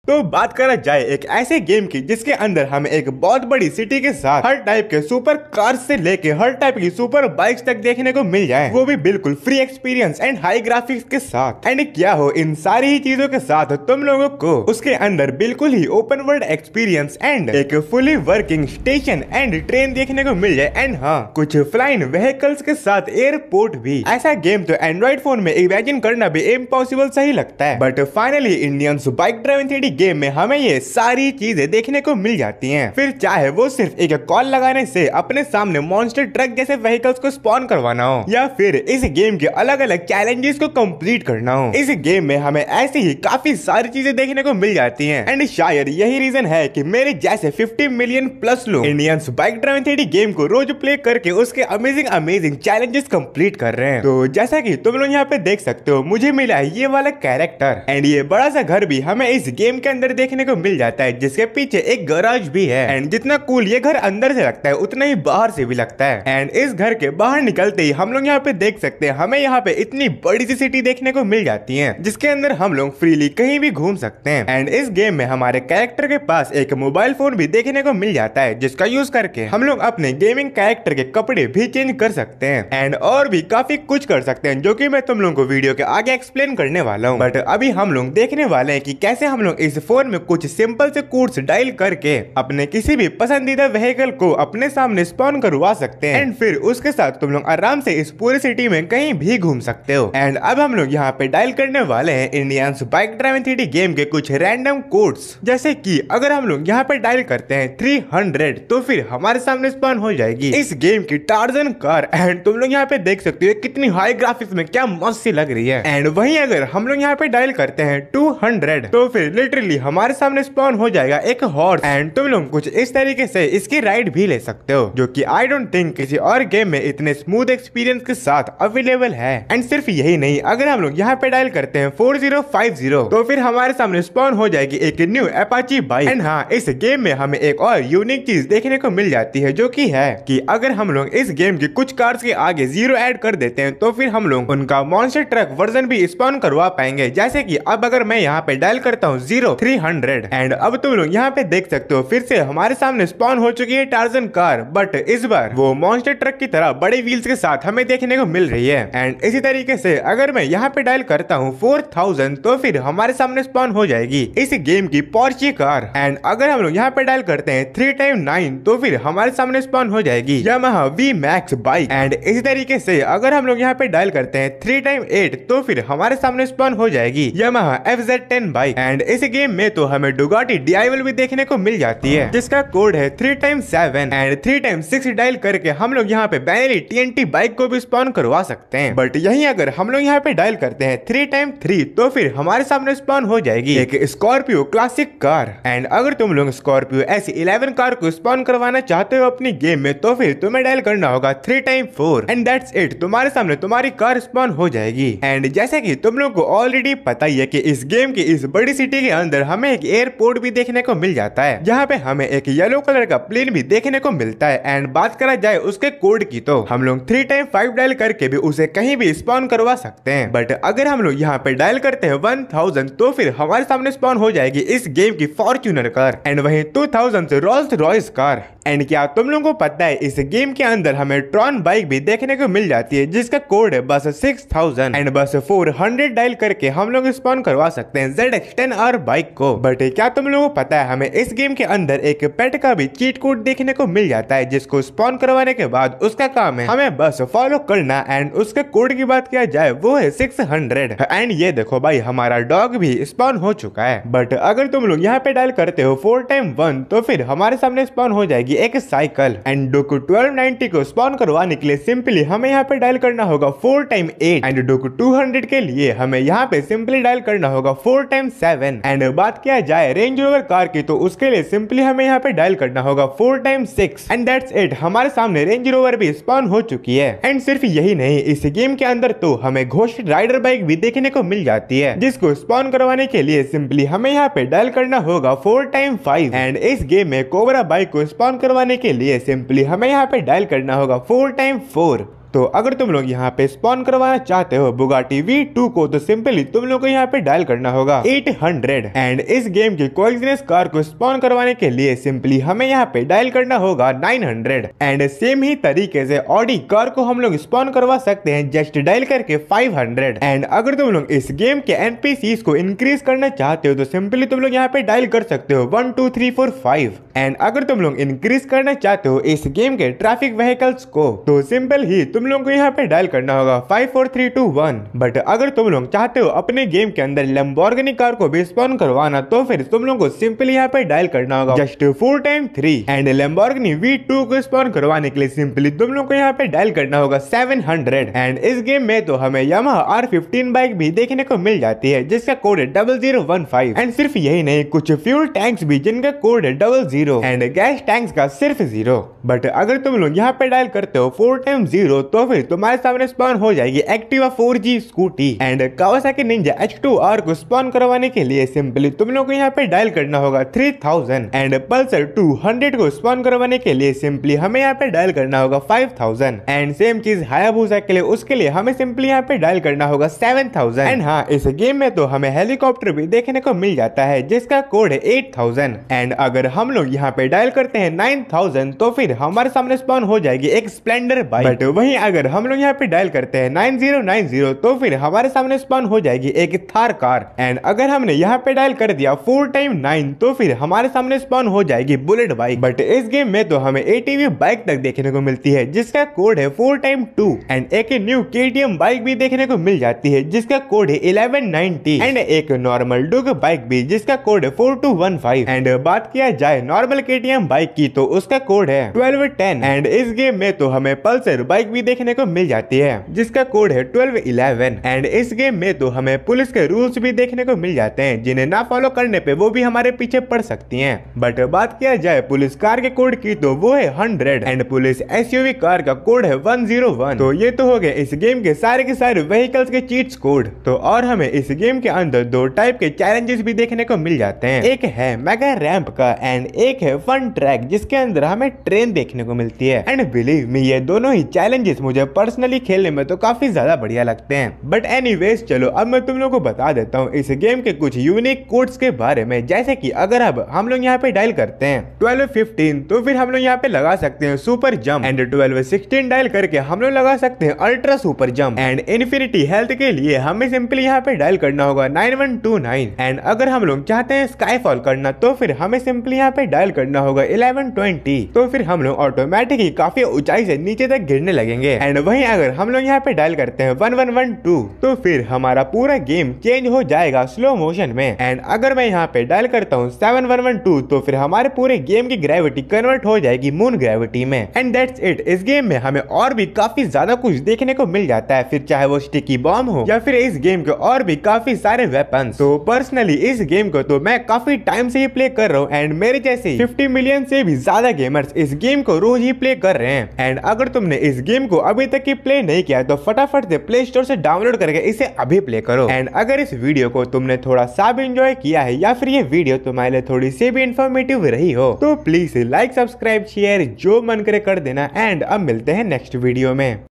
तो बात करा जाए एक ऐसे गेम की जिसके अंदर हमें एक बहुत बड़ी सिटी के साथ हर टाइप के सुपर कार्स से लेके हर टाइप की सुपर बाइक्स तक देखने को मिल जाए, वो भी बिल्कुल free experience and high graphics के साथ। एंड क्या हो इन सारी ही चीजों के साथ तुम लोगों को उसके अंदर बिल्कुल ही ओपन वर्ल्ड एक्सपीरियंस एंड एक fully working station and train देखने को मिल जाए, एंड हाँ कुछ फ्लाइंग व्हीकल्स के साथ एयरपोर्ट भी। ऐसा गेम तो एंड्रॉइड फोन में इमेजिन करना भी इम्पॉसिबल सही लगता है, but finally Indians bike driving 3D game में हमें ये सारी चीजें देखने को मिल जाती हैं। फिर चाहे वो सिर्फ एक कॉल लगाने से अपने सामने मॉन्स्टर ट्रक जैसे व्हीकल्स को स्पॉन करवाना हो, या फिर इस गेम के अलग अलग चैलेंजेस को कंप्लीट करना हो। इस गेम में हमें ऐसी ही काफी सारी चीजें देखने को मिल जाती हैं, एंड शायद यही रीजन है कि मेरे जैसे 50 मिलियन प्लस लोग Indians bike driving 3D game को रोज प्ले करके उसके अमेजिंग चैलेंजेस कंप्लीट कर रहे हैं। तो जैसा कि तुम लोग यहाँ पे देख सकते हो, मुझे मिला है ये वाला कैरेक्टर, एंड ये बड़ा सा घर भी हमें इस गेम के अंदर देखने को मिल जाता है, जिसके पीछे एक गैराज भी है। एंड जितना कूल ये घर अंदर से लगता है उतना ही बाहर से भी लगता है। एंड इस घर के बाहर निकलते ही हम लोग यहाँ पे देख सकते हैं, हमें यहाँ पे इतनी बड़ी सी सिटी देखने को मिल जाती है, जिसके अंदर हम लोग फ्रीली कहीं भी घूम सकते हैं। एंड इस गेम में हमारे कैरेक्टर के पास एक मोबाइल फोन भी देखने को मिल जाता है, जिसका यूज करके हम लोग अपने गेमिंग कैरेक्टर के कपड़े भी चेंज कर सकते हैं, एंड और भी काफी कुछ कर सकते हैं, जो कि मैं तुम लोगों को वीडियो के आगे एक्सप्लेन करने वाला हूँ। बट अभी हम लोग देखने वाले हैं कि कैसे हम लोग इस फोन में कुछ सिंपल से कोड्स डायल करके अपने किसी भी पसंदीदा व्हीकल को अपने सामने स्पॉन करवा सकते हैं, एंड फिर उसके साथ तुम लोग आराम से इस पूरी सिटी में कहीं भी घूम सकते हो। एंड अब हम लोग यहाँ पे डायल करने वाले हैं Indians bike driving 3D game के कुछ रैंडम कोड्स, जैसे कि अगर हम लोग यहाँ पे डायल करते हैं 300, तो फिर हमारे सामने स्पॉन हो जाएगी इस गेम की टार्जन कार। एंड तुम लोग यहाँ पे देख सकते हो कितनी हाई ग्राफिक्स में क्या मस्त सी लग रही है। एंड वहीं अगर हम लोग यहाँ पे डायल करते हैं 200, तो फिर लिटरली हमारे सामने स्पॉन हो जाएगा एक हॉर्स, एंड तुम लोग कुछ इस तरीके से इसकी राइड भी ले सकते हो, जो कि आई डोंट थिंक किसी और गेम में इतने स्मूथ एक्सपीरियंस के साथ अवेलेबल है। एंड सिर्फ यही नहीं, अगर हम लोग यहाँ पे डायल करते हैं 4050, तो फिर हमारे सामने स्पॉन हो जाएगी एक न्यू अपाची बाइक। एंड हाँ, इस गेम में हमें एक और यूनिक चीज देखने को मिल जाती है, जो कि है कि अगर हम लोग इस गेम की कुछ कार्स के आगे 0 ऐड कर देते हैं, तो फिर हम लोग उनका मॉन्स्टर ट्रक वर्जन भी स्पॉन करवा पाएंगे। जैसे कि अब अगर मैं यहाँ पे डायल करता हूँ 0300, एंड अब तुम लोग यहाँ पे देख सकते हो फिर से हमारे सामने स्पॉन हो चुकी है टार्जन कार, बट इस बार वो मॉन्स्टर ट्रक की तरह बड़े व्हील्स के साथ हमें देखने को मिल रही है। एंड इसी तरीके से अगर मैं यहाँ पे डायल करता हूँ 4000, तो फिर हमारे सामने स्पॉन हो जाएगी इस गेम की पोर्चे कार। एंड अगर हम लोग यहाँ पे डायल करते हैं 3x9, तो फिर हमारे सामने स्पॉन हो जाएगी यामाहा VMAX बाइक। एंड इसी तरीके से अगर हम लोग यहाँ पे डायल करते हैं 3x8, तो फिर हमारे सामने स्पॉन हो जाएगी यामाहा FZ10 बाइक। एंड इस गेम में तो हमें डुगाटी DIval भी देखने को मिल जाती है, जिसका कोड है 3x7, एंड 3x6 डायल करके हम लोग यहाँ पे बैनरी TNT बाइक को भी स्पॉन करवा सकते हैं। बट यहीं अगर हम लोग यहाँ पे डायल करते हैं 3x3, तो फिर हमारे सामने स्पॉन हो जाएगी एक स्कॉर्पियो क्लासिक कार। एंड अगर तुम लोग स्कॉर्पियो S11 कार को स्पॉन करवाना चाहते हो अपनी गेम में, तो फिर तुम्हें डायल करना होगा 3x4, एंड दैट्स इट, तुम्हारे सामने तुम्हारी कार स्पॉन हो जाएगी। एंड जैसे कि तुम लोग को ऑलरेडी पता ही है कि इस गेम की इस बड़ी सिटी के अंदर हमें एक एयरपोर्ट भी देखने को मिल जाता है, जहाँ पे हमें एक येलो कलर का प्लेन भी देखने को मिलता है। एंड बात करा जाए उसके कोड की, तो हम लोग 3x5 डायल करके भी उसे कहीं भी स्पॉन करवा सकते हैं। बट अगर हम लोग यहाँ पे डायल करते हैं 1000, तो फिर हमारे सामने स्पॉन हो जाएगी इस गेम की फॉर्च्यूनर कार, एंड वहीं 2000 से रोल्स रॉयस कार। एंड क्या तुम लोगों को पता है इस गेम के अंदर हमें ट्रॉन बाइक भी देखने को मिल जाती है, जिसका कोड है बस 6000, एंड बस 400 डायल करके हम लोग स्पॉन करवा सकते हैं ZX10R बाइक को। बट क्या तुम लोगों को पता है हमें इस गेम के अंदर एक पेट का भी चीट कोड देखने को मिल जाता है, जिसको स्पॉन करवाने के बाद उसका काम है हमें बस फॉलो करना। एंड उसके कोड की बात किया जाए वो है 600। एंड ये देखो भाई, हमारा डॉग भी स्पॉन हो चुका है। बट अगर तुम लोग यहाँ पे डायल करते हो 4x1, तो फिर हमारे सामने स्पॉन हो जाएगी एक साइकिल। एंड डोकू 1290 को स्पॉन करवाने के लिए सिंपली हमें यहाँ पे डायल करना होगा 4x8, एंड डोकू 200 के लिए हमें यहाँ पे सिंपली डायल करना होगा 4x7। एंड बात किया जाए रेंज रोवर कार की, तो उसके लिए सिंपली हमें यहाँ पे डायल करना होगा 4x6, एंड दैट्स इट, हमारे सामने रेंज रोवर भी स्पॉन हो चुकी है। एंड सिर्फ यही नहीं, इस गेम के अंदर तो हमें घोस्ट राइडर बाइक भी देखने को मिल जाती है, जिसको स्पॉन करवाने के लिए सिंपली हमें यहाँ पे डायल करना होगा 4x5। एंड इस गेम में कोबरा बाइक को स्पॉन करवाने के लिए सिंपली हमें यहाँ पे डायल करना होगा 4x4। तो अगर तुम लोग यहाँ पे स्पॉन करवाना चाहते हो बुगाटी V2 को, तो सिंपली तुम लोग को यहाँ पे डायल करना होगा 800। एंड इस गेम की कोएक्सिनेस कार को स्पॉन करवाने के लिए सिंपली हमें यहाँ पे डायल करना होगा 900। एंड सेम ही तरीके से ऑडी कार को हम लोग स्पॉन करवा सकते हैं जस्ट डायल करके 500। एंड अगर तुम लोग इस गेम के एनपीसीज को इंक्रीज करना चाहते हो तो सिंपली तुम लोग यहाँ पे डायल कर सकते हो 1 2 3 4 5। एंड अगर तुम लोग इंक्रीज करना चाहते हो इस गेम के ट्रैफिक व्हीकल्स को तो सिंपल ही तुम लोग को यहाँ पे डायल करना होगा 5 4 3 2 1। बट अगर तुम लोग चाहते हो अपने गेम के अंदर लैम्बोर्गिनी कार को भी स्पॉन करवाना तो फिर तुम लोग को सिंपली यहाँ पे डायल करना होगा just 4 time 3। And Lamborghini V2 को स्पॉन करवाने के लिए सिंपली तुम लोग को यहाँ पे डायल करना होगा 700। एंड इस गेम में तो हमें यामाहा R15 बाइक भी देखने को मिल जाती है जिसका कोड है 0015। एंड सिर्फ यही नहीं, कुछ फ्यूल टैंक्स भी जिनका कोड है 00 एंड गैस टैंक्स का सिर्फ 0। बट अगर तुम लोग यहाँ पे डायल करते हो 4 टाइम 0 तो फिर तुम्हारे सामने स्पॉन हो जाएगी Activa 4G scooty. And Kawasaki Ninja H2R को स्पॉन करवाने के लिए सिंपली तुम लोग को यहाँ पे डायल करना होगा 3000। एंड पल्सर 200 को स्पॉन करवाने के लिए सिंपली हमें यहाँ पे डायल करना होगा 5000। एंड सेम चीज हायाबुसा के लिए, उसके लिए हमें सिंपली यहाँ पे डायल करना होगा 7000। एंड हाँ, इस गेम में तो हमें हेलीकॉप्टर भी देखने को मिल जाता है जिसका कोड है 8000। एंड अगर हम लोग यहाँ पे डायल करते हैं 9000 तो फिर हमारे सामने स्पॉन हो जाएगी एक स्प्लेंडर बाइक। बट वहीं अगर हम लोग यहाँ पे डायल करते हैं 9090 तो फिर हमारे सामने स्पॉन हो जाएगी एक थार कार। एंड अगर हमने यहाँ पे डायल कर दिया 4 टाइम 9 तो फिर हमारे सामने स्पॉन हो जाएगी बुलेट बाइक। बट इस गेम में तो हमें ATV बाइक तक देखने को मिलती है जिसका कोड है 4 टाइम 2। एंड एक न्यू KTM बाइक भी देखने को मिल जाती है जिसका कोड है 1190। एंड एक नॉर्मल डुग बाइक भी जिसका कोड है 4215। एंड बात किया जाए नॉर्मल KTM बाइक की तो उसका कोड है 1210। एंड इस गेम में तो हमें पल्सर बाइक भी देखने को मिल जाती है जिसका कोड है 1211। एंड इस गेम में तो हमें पुलिस के रूल्स भी देखने को मिल जाते हैं जिन्हें ना फॉलो करने पे वो भी हमारे पीछे पड़ सकती हैं। बट बात किया जाए पुलिस कार के कोड की तो वो है 100। एंड पुलिस SUV कार का कोड है 101। तो ये तो हो गए इस गेम के सारे व्हीकल्स के चीट्स कोड। तो और हमें इस गेम के अंदर 2 टाइप के चैलेंजेस भी देखने को मिल जाते हैं, एक है मेगा रैंप का एंड एक है फन ट्रैक जिसके अंदर हमें ट्रेन देखने को मिलती है। एंड बिलीव मी, ये दोनों ही चैलेंजेस मुझे पर्सनली खेलने में तो काफी ज्यादा बढ़िया लगते हैं। बट एनीवेज चलो अब मैं तुम लोग को बता देता हूँ इस गेम के कुछ यूनिक कोड्स के बारे में। जैसे कि अगर अब हम लोग यहाँ पे डायल करते हैं 1215 तो फिर हम लोग यहाँ पे लगा सकते हैं सुपर जंप। एंड 1216 डायल करके हम लोग लगा सकते हैं ultra super jump. And infinity health के लिए हमें सिंपली यहाँ पे डायल करना होगा 9129। एंड अगर हम लोग चाहते हैं स्काईफॉल करना तो फिर हमें सिंपली यहाँ पे डायल करना होगा 1120। तो फिर हम लोग ऑटोमेटिकली काफी ऊंचाई से नीचे तक गिरने लगेंगे। एंड वहीं अगर हम लोग यहाँ पे डायल करते हैं 1112 तो फिर हमारा पूरा गेम चेंज हो जाएगा स्लो मोशन में। एंड अगर मैं यहाँ पे डायल करता हूँ 7112 तो फिर हमारे पूरे गेम की ग्रेविटी कन्वर्ट हो जाएगी मून ग्रेविटी में। And that's it. इस गेम में हमें और भी काफी ज्यादा कुछ देखने को मिल जाता है, फिर चाहे वो स्टिकी बॉम्ब हो या फिर इस गेम के और भी काफी सारे वेपन्स। तो पर्सनली इस गेम को तो मैं काफी टाइम से ही प्ले कर रहा हूँ एंड मेरे जैसे 50 मिलियन से भी ज्यादा गेमर्स इस गेम को रोज ही प्ले कर रहे हैं। एंड अगर तुमने इस गेम को अभी तक ही प्ले नहीं किया तो फटाफट से प्ले स्टोर से डाउनलोड करके इसे अभी प्ले करो। एंड अगर इस वीडियो को तुमने थोड़ा सा भी एंजॉय किया है या फिर ये वीडियो तुम्हारे लिए थोड़ी सी भी इंफॉर्मेटिव रही हो तो प्लीज लाइक सब्सक्राइब शेयर जो मन करे कर देना। एंड अब मिलते हैं नेक्स्ट वीडियो में।